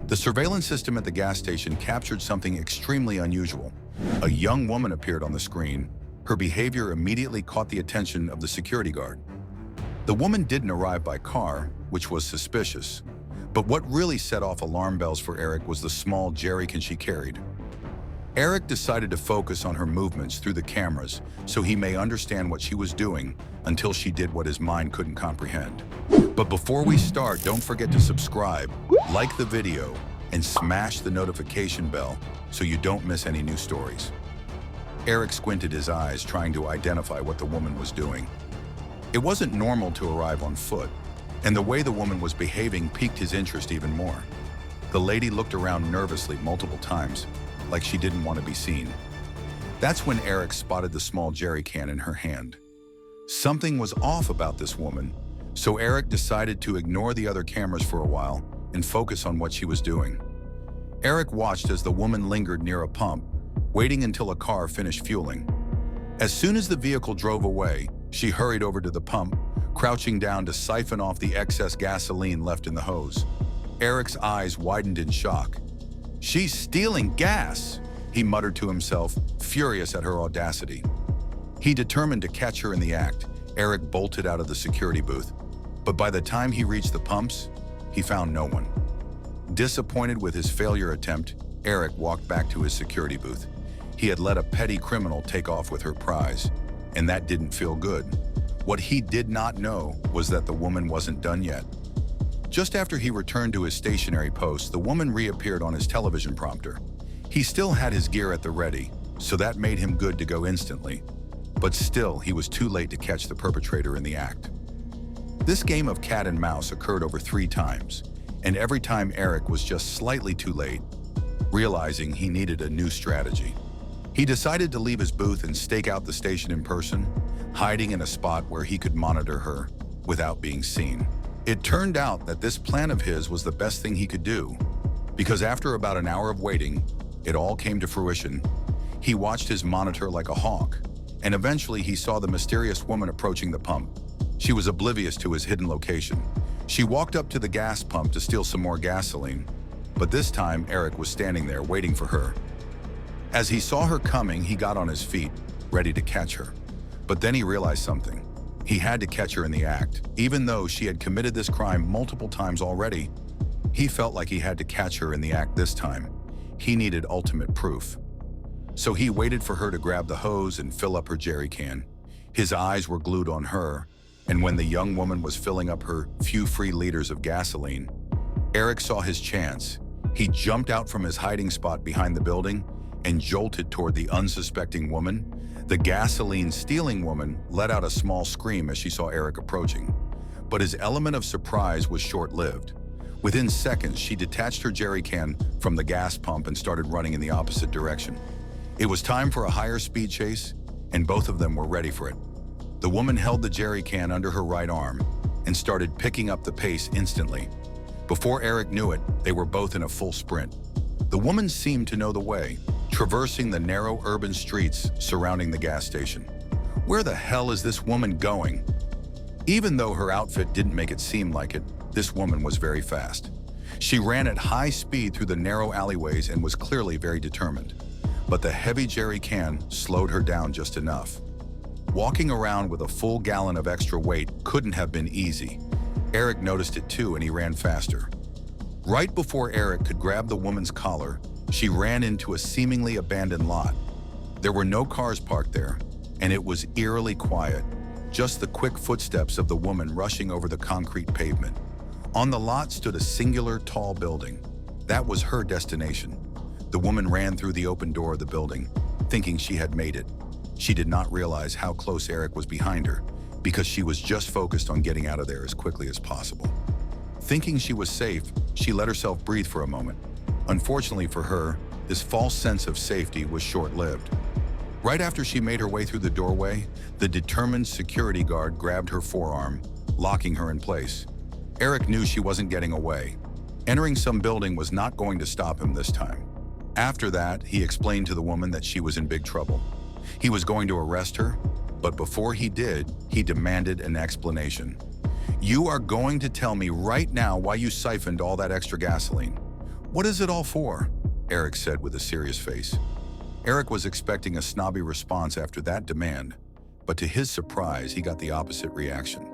The surveillance system at the gas station captured something extremely unusual. A young woman appeared on the screen. Her behavior immediately caught the attention of the security guard. The woman didn't arrive by car, which was suspicious. But what really set off alarm bells for Eric was the small jerrycan she carried. Eric decided to focus on her movements through the cameras so he may understand what she was doing until she did what his mind couldn't comprehend. But before we start, don't forget to subscribe, like the video, and smash the notification bell so you don't miss any new stories. Eric squinted his eyes, trying to identify what the woman was doing. It wasn't normal to arrive on foot, and the way the woman was behaving piqued his interest even more. The lady looked around nervously multiple times, like she didn't want to be seen. That's when Eric spotted the small jerrycan in her hand. Something was off about this woman, so Eric decided to ignore the other cameras for a while and focus on what she was doing. Eric watched as the woman lingered near a pump, waiting until a car finished fueling. As soon as the vehicle drove away, she hurried over to the pump, crouching down to siphon off the excess gasoline left in the hose. Eric's eyes widened in shock. "She's stealing gas," he muttered to himself, furious at her audacity. He determined to catch her in the act. Eric bolted out of the security booth, but by the time he reached the pumps, he found no one. Disappointed with his failure attempt, Eric walked back to his security booth. He had let a petty criminal take off with her prize, and that didn't feel good. What he did not know was that the woman wasn't done yet. Just after he returned to his stationary post, the woman reappeared on his television prompter. He still had his gear at the ready, so that made him good to go instantly. But still, he was too late to catch the perpetrator in the act. This game of cat and mouse occurred over 3 times, and every time Eric was just slightly too late, realizing he needed a new strategy. He decided to leave his booth and stake out the station in person, hiding in a spot where he could monitor her without being seen. It turned out that this plan of his was the best thing he could do, because after about an hour of waiting, it all came to fruition. He watched his monitor like a hawk, and eventually he saw the mysterious woman approaching the pump. She was oblivious to his hidden location. She walked up to the gas pump to steal some more gasoline, but this time Eric was standing there waiting for her. As he saw her coming, he got on his feet, ready to catch her. But then he realized something. He had to catch her in the act. Even though she had committed this crime multiple times already, he felt like he had to catch her in the act this time. He needed ultimate proof. So he waited for her to grab the hose and fill up her jerrycan. His eyes were glued on her, and when the young woman was filling up her few free liters of gasoline, Eric saw his chance. He jumped out from his hiding spot behind the building and jolted toward the unsuspecting woman. The gasoline-stealing woman let out a small scream as she saw Eric approaching. But his element of surprise was short-lived. Within seconds, she detached her jerrycan from the gas pump and started running in the opposite direction. It was time for a higher speed chase, and both of them were ready for it. The woman held the jerrycan under her right arm and started picking up the pace instantly. Before Eric knew it, they were both in a full sprint. The woman seemed to know the way, traversing the narrow urban streets surrounding the gas station. Where the hell is this woman going? Even though her outfit didn't make it seem like it, this woman was very fast. She ran at high speed through the narrow alleyways and was clearly very determined. But the heavy jerrycan slowed her down just enough. Walking around with a full gallon of extra weight couldn't have been easy. Eric noticed it too, and he ran faster. Right before Eric could grab the woman's collar, she ran into a seemingly abandoned lot. There were no cars parked there, and it was eerily quiet, just the quick footsteps of the woman rushing over the concrete pavement. On the lot stood a singular tall building. That was her destination. The woman ran through the open door of the building, thinking she had made it. She did not realize how close Eric was behind her, because she was just focused on getting out of there as quickly as possible. Thinking she was safe, she let herself breathe for a moment. Unfortunately for her, this false sense of safety was short-lived. Right after she made her way through the doorway, the determined security guard grabbed her forearm, locking her in place. Eric knew she wasn't getting away. Entering some building was not going to stop him this time. After that, he explained to the woman that she was in big trouble. He was going to arrest her, but before he did, he demanded an explanation. "You are going to tell me right now why you siphoned all that extra gasoline. "What is it all for?" Eric said with a serious face. Eric was expecting a snobby response after that demand, but to his surprise, he got the opposite reaction.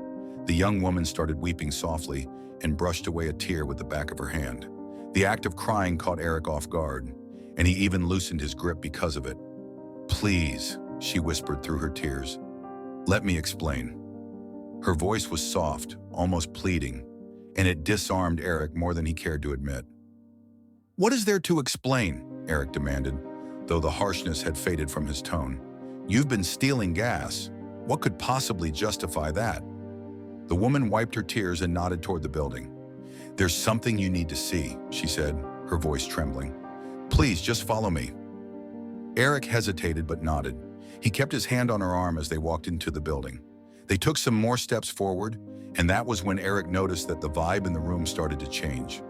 The young woman started weeping softly and brushed away a tear with the back of her hand. The act of crying caught Eric off guard, and he even loosened his grip because of it. "Please," she whispered through her tears. "Let me explain." Her voice was soft, almost pleading, and it disarmed Eric more than he cared to admit. "What is there to explain?" Eric demanded, though the harshness had faded from his tone. "You've been stealing gas. What could possibly justify that?" The woman wiped her tears and nodded toward the building. "There's something you need to see," she said, her voice trembling. "Please, just follow me." Eric hesitated but nodded. He kept his hand on her arm as they walked into the building. They took some more steps forward, and that was when Eric noticed that the vibe in the room started to change.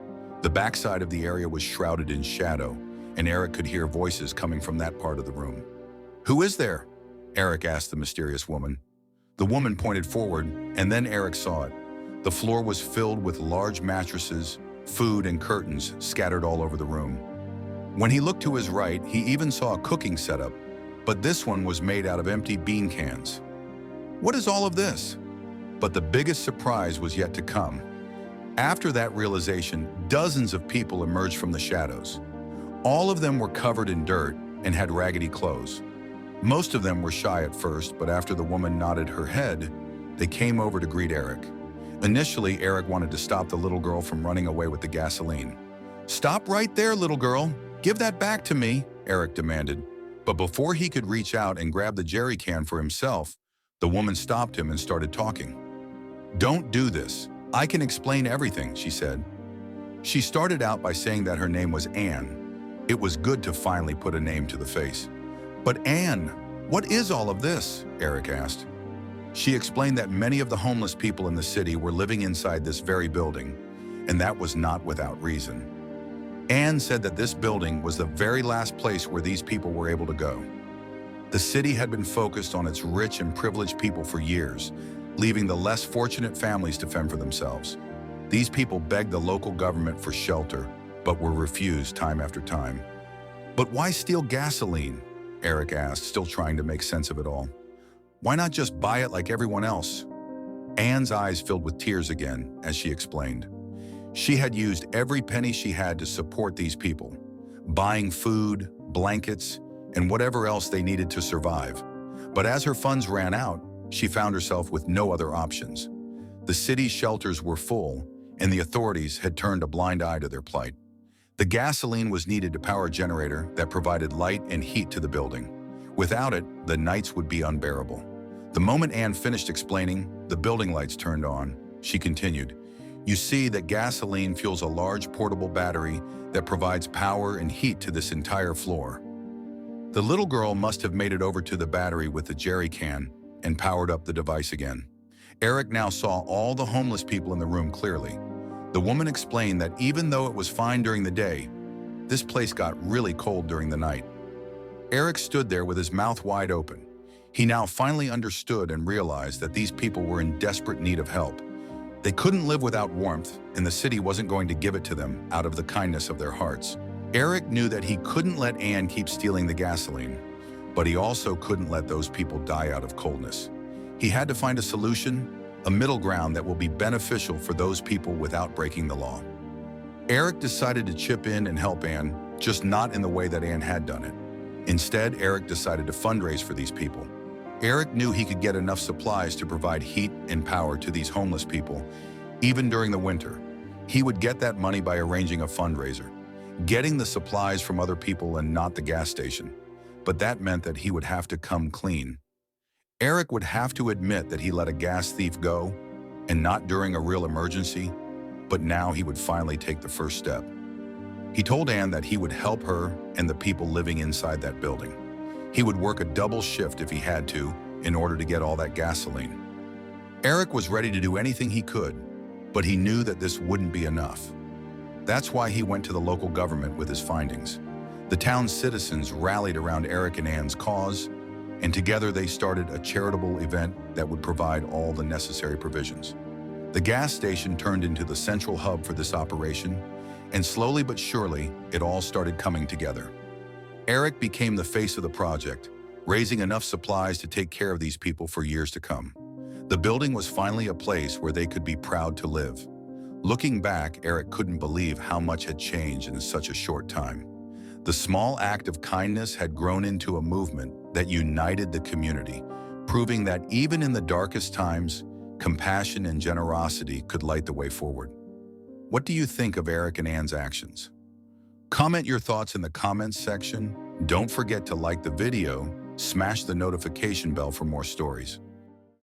The backside of the area was shrouded in shadow, and Eric could hear voices coming from that part of the room. "Who is there?" Eric asked the mysterious woman. The woman pointed forward, and then Eric saw it. The floor was filled with large mattresses, food, and curtains scattered all over the room. When he looked to his right, he even saw a cooking setup, but this one was made out of empty bean cans. "What is all of this?" But the biggest surprise was yet to come. After that realization, dozens of people emerged from the shadows. All of them were covered in dirt and had raggedy clothes. Most of them were shy at first, but after the woman nodded her head, they came over to greet Eric. Initially, Eric wanted to stop the little girl from running away with the gasoline. "Stop right there, little girl. Give that back to me," Eric demanded. But before he could reach out and grab the jerry can for himself, the woman stopped him and started talking. "Don't do this. I can explain everything," she said. She started out by saying that her name was Anne. It was good to finally put a name to the face. "But Anne, what is all of this?" Eric asked. She explained that many of the homeless people in the city were living inside this very building, and that was not without reason. Anne said that this building was the very last place where these people were able to go. The city had been focused on its rich and privileged people for years, leaving the less fortunate families to fend for themselves. These people begged the local government for shelter, but were refused time after time. "But why steal gasoline?" Eric asked, still trying to make sense of it all. "Why not just buy it like everyone else?" Anne's eyes filled with tears again as she explained. She had used every penny she had to support these people, buying food, blankets, and whatever else they needed to survive. But as her funds ran out, she found herself with no other options. The city's shelters were full, and the authorities had turned a blind eye to their plight. The gasoline was needed to power a generator that provided light and heat to the building. Without it, the nights would be unbearable. The moment Anne finished explaining, the building lights turned on. She continued, "You see that gasoline fuels a large portable battery that provides power and heat to this entire floor." The little girl must have made it over to the battery with the jerry can and powered up the device again. Eric now saw all the homeless people in the room clearly. The woman explained that even though it was fine during the day, this place got really cold during the night. Eric stood there with his mouth wide open. He now finally understood and realized that these people were in desperate need of help. They couldn't live without warmth, and the city wasn't going to give it to them out of the kindness of their hearts. Eric knew that he couldn't let Anne keep stealing the gasoline, but he also couldn't let those people die out of coldness. He had to find a solution, a middle ground that will be beneficial for those people without breaking the law. Eric decided to chip in and help Anne, just not in the way that Anne had done it. Instead, Eric decided to fundraise for these people. Eric knew he could get enough supplies to provide heat and power to these homeless people, even during the winter. He would get that money by arranging a fundraiser, getting the supplies from other people and not the gas station. But that meant that he would have to come clean. Eric would have to admit that he let a gas thief go, and not during a real emergency, but now he would finally take the first step. He told Anne that he would help her and the people living inside that building. He would work a double shift if he had to in order to get all that gasoline. Eric was ready to do anything he could, but he knew that this wouldn't be enough. That's why he went to the local government with his findings. The town's citizens rallied around Eric and Anne's cause, and together they started a charitable event that would provide all the necessary provisions. The gas station turned into the central hub for this operation, And slowly but surely, it all started coming together. Eric became the face of the project, raising enough supplies to take care of these people for years to come. The building was finally a place where they could be proud to live. Looking back, Eric couldn't believe how much had changed in such a short time. The small act of kindness had grown into a movement that united the community, proving that even in the darkest times, compassion and generosity could light the way forward. What do you think of Eric and Anne's actions? Comment your thoughts in the comments section. Don't forget to like the video, smash the notification bell for more stories.